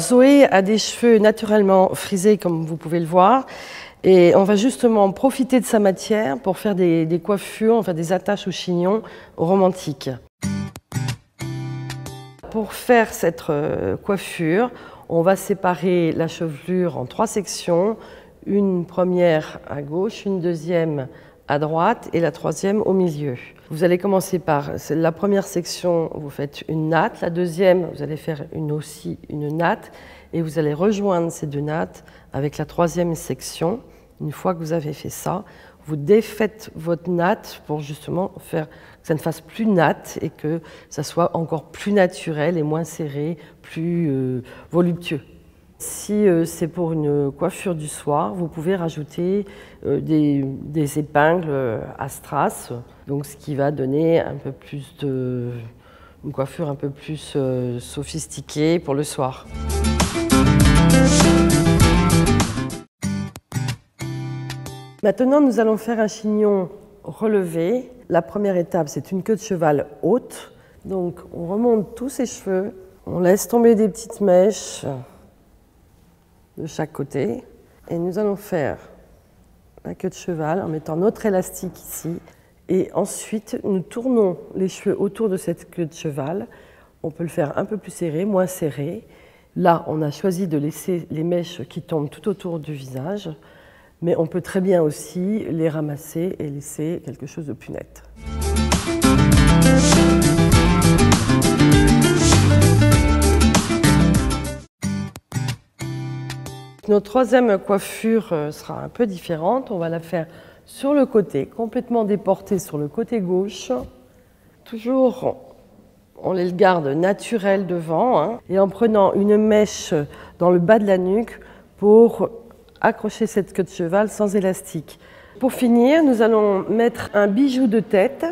Zoé a des cheveux naturellement frisés, comme vous pouvez le voir. Et on va justement profiter de sa matière pour faire des coiffures, enfin des attaches au chignon romantiques. Pour faire cette coiffure, on va séparer la chevelure en 3 sections. Une première à gauche, une deuxième à droite et la troisième au milieu. Vous allez commencer par la première section, vous faites une natte. La deuxième, vous allez faire aussi une natte. Et vous allez rejoindre ces 2 nattes avec la troisième section. Une fois que vous avez fait ça, vous défaites votre natte pour justement faire que ça ne fasse plus natte et que ça soit encore plus naturel et moins serré, plus voluptueux. Si c'est pour une coiffure du soir, vous pouvez rajouter des épingles à strass, donc ce qui va donner un peu plus une coiffure un peu plus sophistiquée pour le soir. Maintenant, nous allons faire un chignon relevé. La première étape, c'est une queue de cheval haute. Donc, on remonte tous ses cheveux, on laisse tomber des petites mèches de chaque côté. Et nous allons faire la queue de cheval en mettant notre élastique ici. Et ensuite, nous tournons les cheveux autour de cette queue de cheval. On peut le faire un peu plus serré, moins serré. Là, on a choisi de laisser les mèches qui tombent tout autour du visage. Mais on peut très bien aussi les ramasser et laisser quelque chose de plus net. Notre troisième coiffure sera un peu différente. On va la faire sur le côté, complètement déportée sur le côté gauche. Toujours, on les garde naturels devant, hein, et en prenant une mèche dans le bas de la nuque pour accrocher cette queue de cheval sans élastique. Pour finir, nous allons mettre un bijou de tête